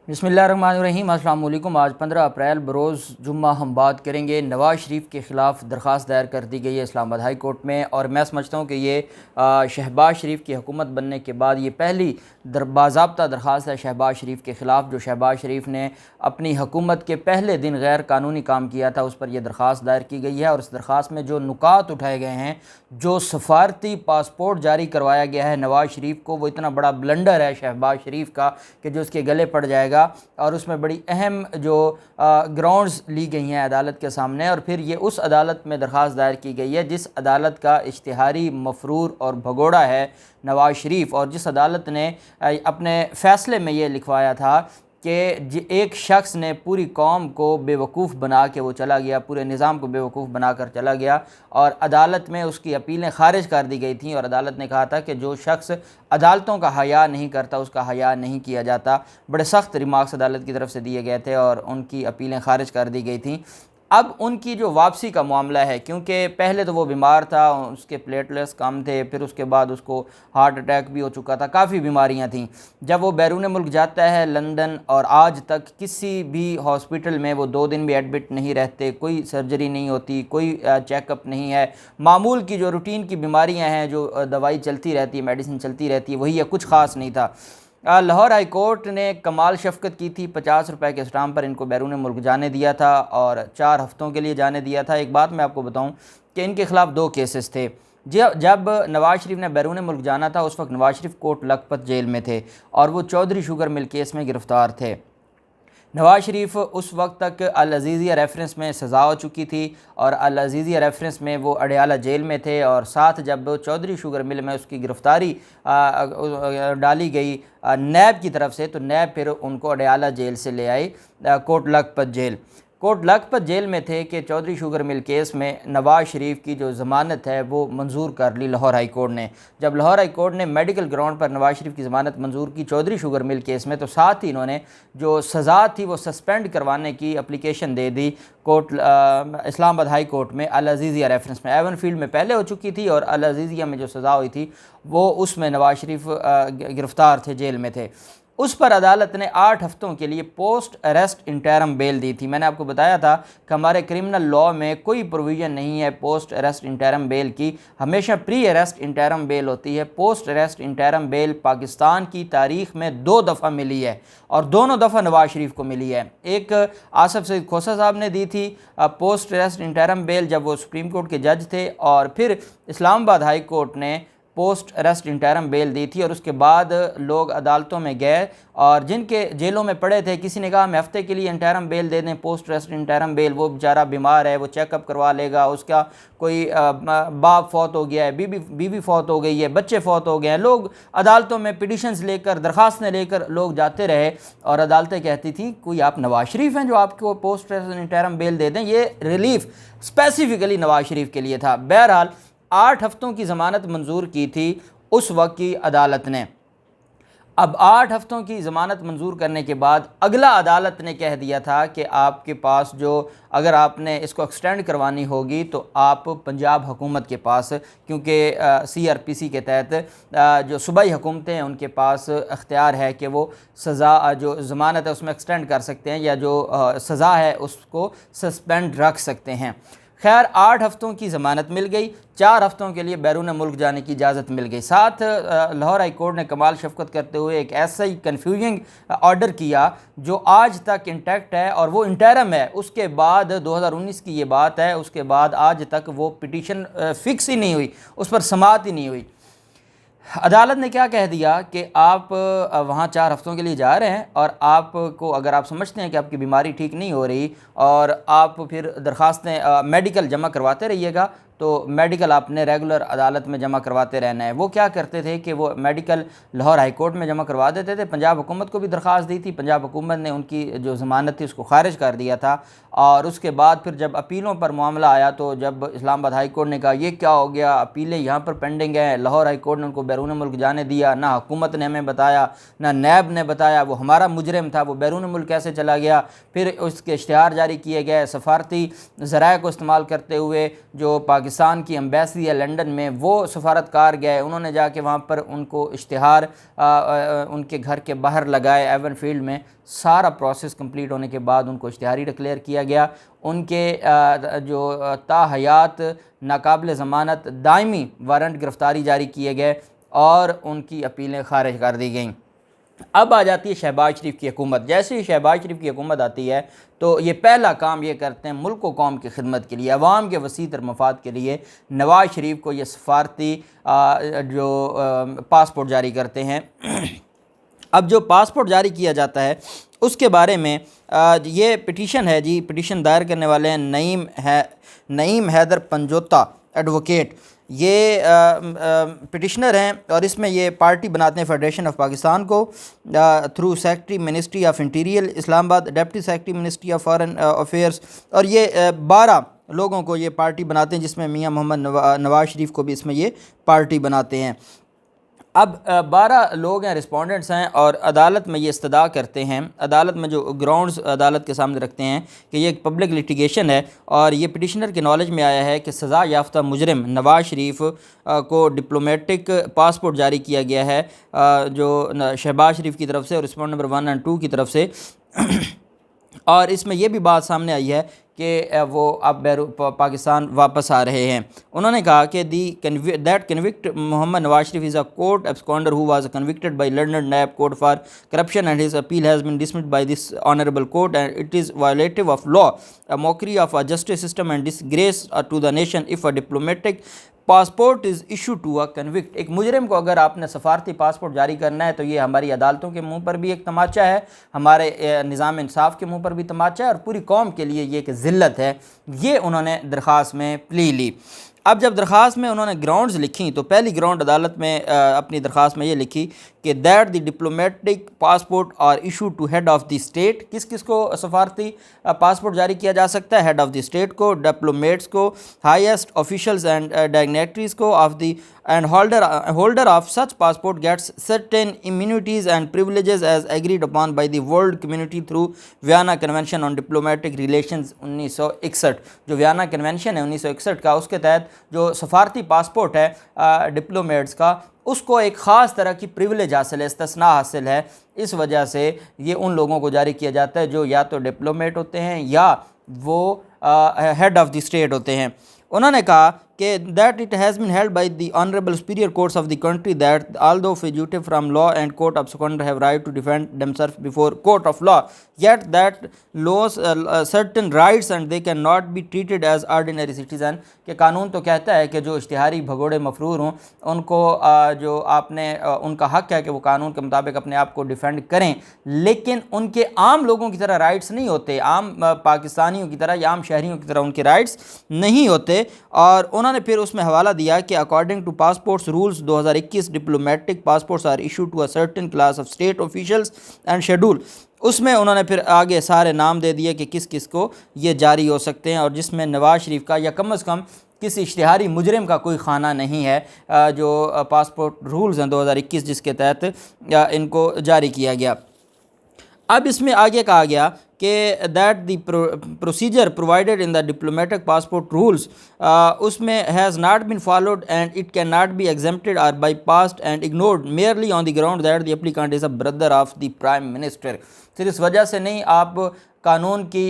बिस्मिल्लाहिर्रहमानिर्रहीम। अस्सलाम वालेकुम। आज 15 अप्रैल बरोज़ जुम्मा हम बात करेंगे नवाज़ शरीफ के ख़िलाफ़ दरख्वास्त दायर कर दी गई है इस्लामाबाद हाई कोर्ट में, और मैं समझता हूँ कि ये शहबाज शरीफ की हुकूमत बनने के बाद ये पहली बाज़ाब्ता दरख्वास्त है शहबाज शरीफ के ख़िलाफ़। जो शहबाज शरीफ ने अपनी हुकूमत के पहले दिन गैर कानूनी काम किया था, उस पर यह दरख्वास्त दायर की गई है। और इस दरख्वास्त में जो नुकात उठाए गए हैं, जो सफारती पासपोर्ट जारी करवाया गया है नवाज़ शरीफ को, वो इतना बड़ा ब्लंडर है शहबाज शरीफ का कि जो उसके गले पड़ जाएगा। और उसमें बड़ी अहम जो ग्राउंड्स ली गई हैं अदालत के सामने, और फिर ये उस अदालत में दरख्वास्त दायर की गई है जिस अदालत का इश्तिहारी मफरूर और भगोड़ा है नवाज़ शरीफ, और जिस अदालत ने अपने फ़ैसले में ये लिखवाया था कि एक शख्स ने पूरी कौम को बेवकूफ़ बना के वो चला गया, पूरे निज़ाम को बेवकूफ़ बना कर चला गया, और अदालत में उसकी अपीलें खारिज कर दी गई थी। और अदालत ने कहा था कि जो शख्स अदालतों का हया नहीं करता उसका हया नहीं किया जाता। बड़े सख्त रिमार्क्स अदालत की तरफ से दिए गए थे और उनकी अपीलें खारिज कर दी गई थी। अब उनकी जो वापसी का मामला है, क्योंकि पहले तो वो बीमार था, उसके प्लेटलेट्स कम थे, फिर उसके बाद उसको हार्ट अटैक भी हो चुका था, काफ़ी बीमारियां थीं। जब वो बैरून मुल्क जाता है लंदन, और आज तक किसी भी हॉस्पिटल में वो 2 दिन भी एडमिट नहीं रहते, कोई सर्जरी नहीं होती, कोई चेकअप नहीं है। मामूल की जो रूटीन की बीमारियाँ हैं, जो दवाई चलती रहती है, मेडिसिन चलती रहती है, वही है, कुछ ख़ास नहीं था। लाहौर हाई कोर्ट ने कमाल शफकत की थी, 50 रुपए के स्टाम्प पर इनको बैरून मुल्क जाने दिया था और 4 हफ्तों के लिए जाने दिया था। एक बात मैं आपको बताऊं कि इनके ख़िलाफ़ 2 केसेस थे। जब नवाज़ शरीफ ने बैरून मुल्क जाना था, उस वक्त नवाज़ शरीफ कोट लखपत जेल में थे और वो चौधरी शुगर मिल केस में गिरफ़्तार थे। नवाज़ शरीफ उस वक्त तक अल अज़ीज़िया रेफरेंस में सज़ा हो चुकी थी और अल अज़ीज़िया रेफरेंस में वो अडयाला जेल में थे, और साथ जब चौधरी शुगर मिल में उसकी गिरफ़्तारी डाली गई नैब की तरफ से, तो नैब फिर उनको अडयाला जेल से ले आई कोट लखपत जेल। कोट लखपत जेल में थे कि चौधरी शुगर मिल केस में नवाज़ शरीफ की जो ज़मानत है वो मंजूर कर ली लाहौर हाई कोर्ट ने। जब लाहौर हाई कोर्ट ने मेडिकल ग्राउंड पर नवाज़ शरीफ की ज़मानत मंजूर की चौधरी शुगर मिल केस में, तो साथ ही इन्होंने जो सज़ा थी वो सस्पेंड करवाने की एप्लीकेशन दे दी कोर्ट इस्लामाबाद हाई कोर्ट में अल अज़ीज़िया रेफरेंस में। एवन फील्ड में पहले हो चुकी थी और अल अज़ीज़िया में जो सज़ा हुई थी वो उसमें नवाज़ शरीफ गिरफ़्तार थे, जेल में थे। उस पर अदालत ने 8 हफ्तों के लिए पोस्ट अरेस्ट इंटरम बेल दी थी। मैंने आपको बताया था कि हमारे क्रिमिनल लॉ में कोई प्रोविज़न नहीं है पोस्ट अरेस्ट इंटरम बेल की, हमेशा प्री अरेस्ट इंटरम बेल होती है। Post arrest interim bail Pakistan की तारीख़ में 2 दफ़ा मिली है और दोनों दफ़ा नवाज़ शरीफ को मिली है। एक आसफ सईद खोसा साहब ने दी थी पोस्ट अरेस्ट इंटरम बेल जब वो सुप्रीम कोर्ट के जज थे, और फिर इस्लामाबाद हाई कोर्ट ने पोस्ट अरेस्ट इंटरम बेल दी थी। और उसके बाद लोग अदालतों में गए और जिनके जेलों में पड़े थे, किसी ने कहा हमें हफ्ते के लिए इंटरम बेल दे दें, पोस्ट अरेस्ट इंटरम बेल, वो बेचारा बीमार है, वो चेकअप करवा लेगा, उसका कोई बाप फौत हो गया है, बीवी फौत हो गई है, बच्चे फौत हो गए हैं। लोग अदालतों में पिटिशन्स लेकर, दरख्वास्तें लेकर लोग जाते रहे और अदालतें कहती थी कोई आप नवाज़ शरीफ हैं जो आपको पोस्ट अरेस्ट इंटरम बेल दे दें। ये रिलीफ स्पेसिफिकली नवाज़ शरीफ के लिए था। बहरहाल 8 हफ्तों की ज़मानत मंजूर की थी उस वक्त की अदालत ने। अब 8 हफ्तों की ज़मानत मंजूर करने के बाद अगला अदालत ने कह दिया था कि आपके पास जो, अगर आपने इसको एक्सटेंड करवानी होगी तो आप पंजाब हुकूमत के पास, क्योंकि CRPC के तहत जो सूबाई हुकूमतें हैं उनके पास अख्तियार है कि वो सज़ा जो ज़मानत है उसमें एक्सटेंड कर सकते हैं या जो सज़ा है उसको सस्पेंड रख सकते हैं। खैर 8 हफ्तों की ज़मानत मिल गई, 4 हफ्तों के लिए बैरून मुल्क जाने की इजाज़त मिल गई। साथ लाहौर हाई कोर्ट ने कमाल शफकत करते हुए एक ऐसा ही कन्फ्यूजिंग ऑर्डर किया जो आज तक इंटैक्ट है, और वो इंटरम है। उसके बाद 2019 की ये बात है, उसके बाद आज तक वो पिटीशन फिक्स ही नहीं हुई, उस पर समाअत ही नहीं हुई। अदालत ने क्या कह दिया कि आप वहाँ 4 हफ्तों के लिए जा रहे हैं और आपको, अगर आप समझते हैं कि आपकी बीमारी ठीक नहीं हो रही और आप फिर दरख्वास्तें मेडिकल जमा करवाते रहिएगा, तो मेडिकल आपने रेगुलर अदालत में जमा करवाते रहना है। वो क्या करते थे कि वो मेडिकल लाहौर हाई कोर्ट में जमा करवा देते थे। पंजाब हुकूमत को भी दरख्वास्त दी थी, पंजाब हुकूमत ने उनकी जो ज़मानत थी उसको खारिज कर दिया था। और उसके बाद फिर जब अपीलों पर मामला आया, तो जब इस्लामाबाद हाई कोर्ट ने कहा ये क्या हो गया, अपीलें यहाँ पर पेंडिंग हैं, लाहौर हाई कोर्ट ने उनको बैरून मुल्क जाने दिया, ना हुकूमत ने हमें बताया, ना नैब ने बताया, वो हमारा मुजरिम था, वो बैरून मुल्क कैसे चला गया। फिर उसके इश्तिहार जारी किए गए, सफारती ज़राए को इस्तेमाल करते हुए जो पाकिस्तान की एम्बेसी है लंदन में, वो सफारतकार गए, उन्होंने जाके वहाँ पर उनको इश्तिहार उनके घर के बाहर लगाए एवन फील्ड में। सारा प्रोसेस कंप्लीट होने के बाद उनको इश्तिहारी डिक्लेयर किया गया। उनके जो ताहयात नाकाबिल ज़मानत दायमी वारंट गिरफ़्तारी जारी किए गए और उनकी अपीलें खारिज कर दी गईं। अब आ जाती है शहबाज शरीफ की हुकूमत। जैसे ही शहबाज शरीफ की हुकूमत आती है तो ये पहला काम ये करते हैं मुल्क व कौम की खिदमत के लिए, अवाम के वसी तर मफाद के लिए नवाज़ शरीफ को ये सफारती जो पासपोर्ट जारी करते हैं। अब जो पासपोर्ट जारी किया जाता है उसके बारे में ये पिटीशन है जी, पिटीशन दायर करने वाले हैं नईम हैदर पंजोता एडवोकेट, ये पिटिशनर हैं और इसमें ये पार्टी बनाते हैं फेडरेशन ऑफ पाकिस्तान को through secretary ministry of interior Islamabad, deputy secretary ministry of foreign affairs, और ये 12 लोगों को ये पार्टी बनाते हैं जिसमें मियां मोहम्मद नवाज़ शरीफ को भी इसमें ये पार्टी बनाते हैं। अब 12 लोग हैं, रिस्पोंडेंट्स हैं और अदालत में ये इस्तदा करते हैं। अदालत में जो ग्राउंड्स अदालत के सामने रखते हैं कि ये एक पब्लिक लिटिगेशन है और ये पिटिशनर के नॉलेज में आया है कि सज़ा याफ्ता मुजरिम नवाज़ शरीफ को डिप्लोमेटिक पासपोर्ट जारी किया गया है जो शहबाज शरीफ की तरफ से और रिस्पोंड नंबर 1 और 2 की तरफ से। और इसमें यह भी बात सामने आई है कि वो अब पाकिस्तान वापस आ रहे हैं। उन्होंने कहा कि that convict Mohammad Nawaz Sharif is a court absconder who was convicted by London NAB court for corruption and his appeal has been dismissed by this honourable court and it is violative of law, a mockery of a justice system and disgrace to the nation if a diplomatic passport is issue to a convict. एक मुजरिम को अगर आपने सफारती passport जारी करना है तो ये हमारी अदालतों के मुंह पर भी एक तमाचा है, हमारे निज़ाम इंसाफ के मुंह पर भी तमाचा है और पूरी कौम के लिए ये एक ज़िल्लत है। ये उन्होंने दरख्वास्त में प्ली ली। अब जब दरख्वास्त में उन्होंने ग्राउंड्स लिखी तो पहली ग्राउंड अदालत में अपनी दरख्वास्त में ये लिखी कि that the diplomatic passport are issue to head of the state. किस किस को सफारती पासपोर्ट जारी किया जा सकता है? हेड ऑफ़ द स्टेट को, डिप्लोमेट्स को, हाईएस्ट ऑफिशल्स एंड डायग्नेटरीज को of the and holder of such passport gets certain immunities and privileges as agreed upon by the world community through Vienna convention on diplomatic relations 1961। जो Vienna convention है 1961 का, उसके तहत जो सफारती passport है diplomats का, उसको एक ख़ास तरह की प्रिविलेज हासिल है, इस्तिस्ना हासिल है। इस वजह से ये उन लोगों को जारी किया जाता है जो या तो डिप्लोमेट होते हैं या वो हेड ऑफ़ द स्टेट होते हैं। उन्होंने कहा कि that it has been held by the honourable superior courts of the country that although fugitive from law and court of seconder have right to defend themself before court of law yet that loss certain rights and they can not be treated as ordinary citizen. के कानून तो कहता है कि जो इश्तिहारी भगोड़े मफरूर हों उनको जो आपने उनका हक़ है कि वो कानून के मुताबिक अपने आप को डिफेंड करें, लेकिन उनके आम लोगों की तरह राइट्स नहीं होते, आम पाकिस्तानियों की तरह या आम शहरियों की तरह उनके राइट्स नहीं होते। और उन्होंने फिर उसमें हवाला दिया कि according to passports rules 2021 diplomatic passports are issue to a certain class of state officials and schedule. उसमें उन्होंने फिर आगे सारे नाम दे दिए कि किस किस को ये जारी हो सकते हैं और जिसमें नवाज़ शरीफ का या कम अज़ कम किसी इश्तिहारी मुजरिम का कोई खाना नहीं है। जो पासपोर्ट रूल्स हैं 2021 जिसके तहत इनको जारी किया गया। अब इसमें आगे कहा गया कि that the procedure provided in the diplomatic passport rules उसमें has not been followed and it can not be exempted और bypassed and ignored merely on the ground that the applicant is a brother of the prime minister. सिर्फ इस वजह से नहीं आप कानून की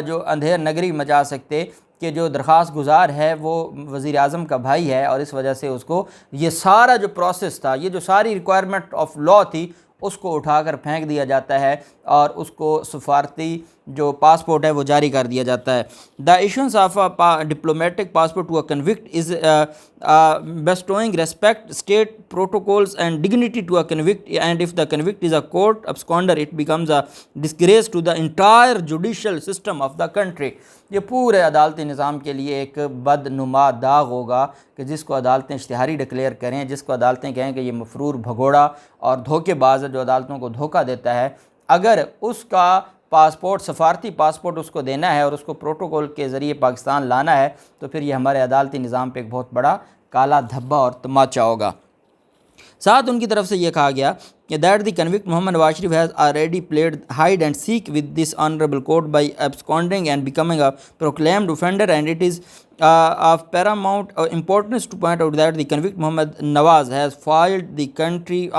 जो अंधेर नगरी मचा सकते कि जो दरख्वास्त गुजार है वो वज़ीर आज़म का भाई है और इस वजह से उसको ये सारा जो प्रोसेस था, ये जो सारी रिक्वायरमेंट ऑफ लॉ थी, उसको उठाकर फेंक दिया जाता है और उसको सफारती जो पासपोर्ट है वो जारी कर दिया जाता है। The issuance of a diplomatic passport to a convict is bestowing respect, state protocols and dignity to a convict, and if the convict is a court absconder it becomes a disgrace to the entire judicial system of the country। ये पूरे अदालती निज़ाम के लिए एक बदनुमा दाग होगा कि जिसको अदालतें इश्तिहारी डिक्लेयर करें, जिसको अदालतें कहें कि ये मफरूर भगोड़ा और धोखेबाज है जो अदालतों को धोखा देता है, अगर उसका पासपोर्ट सफारती पासपोर्ट उसको देना है और उसको प्रोटोकॉल के ज़रिए पाकिस्तान लाना है तो फिर ये हमारे अदालती निज़ाम पे एक बहुत बड़ा काला धब्बा और तमाचा होगा। साथ उनकी तरफ से ये कहा गया कि that the convict Mohammad Nawaz Sharif has already played hide and seek with this honourable court by absconding and becoming a proclaimed offender and it is of paramount importance to point out that the convict Mohammed Nawaz has fled the country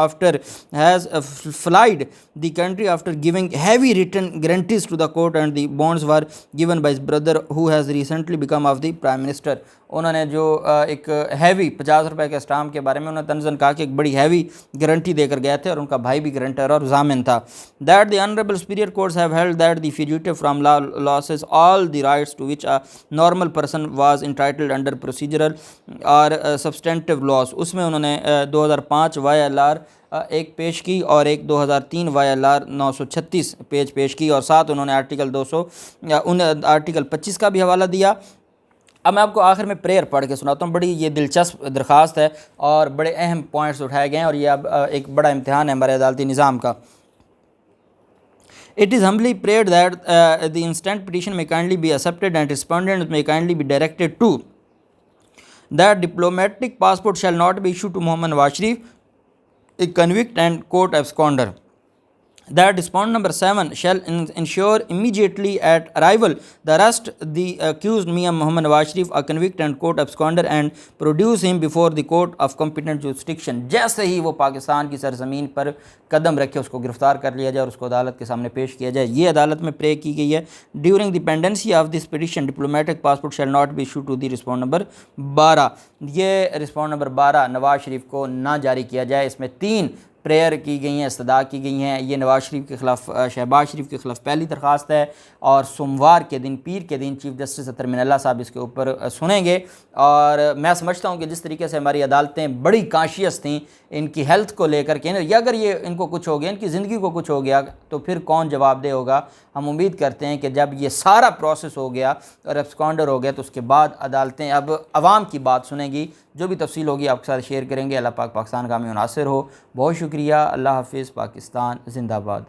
after giving heavy written guarantees to the court, and the bonds were given by his brother who has recently become of the prime minister. उन्होंने जो एक heavy 50 रुपये के stamp के बारे में उन्होंने तंजन कहा कि एक बड़ी हैवी गारंटी देकर गए थे और उनका भाई भी गारंटर और जामिन था. That the honourable superior courts have held that the fugitive from law loses all the rights to which a normal person was entitled under procedural और सब्सटेंटिव लॉस. उसमें उन्होंने 2005 YLR एक पेश की और एक 2003 YLR 936 पेश की और साथ उन्होंने आर्टिकल 25 का भी हवाला दिया. अब मैं आपको आखिर में प्रेयर पढ़ के सुनाता हूँ. बड़ी ये दिलचस्प दरख्वास्त है और बड़े अहम पॉइंट्स उठाए गए हैं और ये अब एक बड़ा इम्तिहान है हमारे अदालती निज़ाम का. It is humbly prayed that the instant petition may kindly be accepted and respondents may kindly be directed to that diplomatic passport shall not be issued to Mohammed Nawaz Sharif, a convict and court absconder. That respondent number 7 shall ensure immediately at arrival the arrest the accused Mian Mohammed Nawaz Sharif, a convict and court absconder, and produce him before the court of competent jurisdiction. जैसे ही वो पाकिस्तान की सरजमीन पर कदम रखे उसको गिरफ्तार कर लिया जाए और उसको अदालत के सामने पेश किया जाए. ये अदालत में प्रे की गई है. During the pendency of this petition diplomatic passport shall not be issue to the respond number 12. ये रिस्पॉन्ड नंबर 12 नवाज शरीफ को ना जारी किया जाए. इसमें 3 प्रेयर की गई हैं, इस्तदा की गई हैं. ये नवाज शरीफ के ख़िलाफ़ शहबाज शरीफ के ख़िलाफ़ पहली दरख्वास्त है और सोमवार के दिन पीर के दिन चीफ जस्टिस अतर मिनल्ला साहब इसके ऊपर सुनेंगे. और मैं समझता हूँ कि जिस तरीके से हमारी अदालतें बड़ी कॉन्शियस थीं इनकी हेल्थ को लेकर के, या अगर ये इनको कुछ हो गया, इनकी ज़िंदगी को कुछ हो गया तो फिर कौन जवाबदेह होगा. हम उम्मीद करते हैं कि जब ये सारा प्रोसेस हो गया और एब्सकॉन्डर हो गया तो उसके बाद अदालतें अब आवाम की बात सुनेंगी. जो भी तफसील होगी आपके साथ शेयर करेंगे. अल्लाह पाक पाकिस्तान का हमें मुनासिर हो. बहुत शुक्रिया. अल्लाह हाफिज़. पाकिस्तान जिंदाबाद.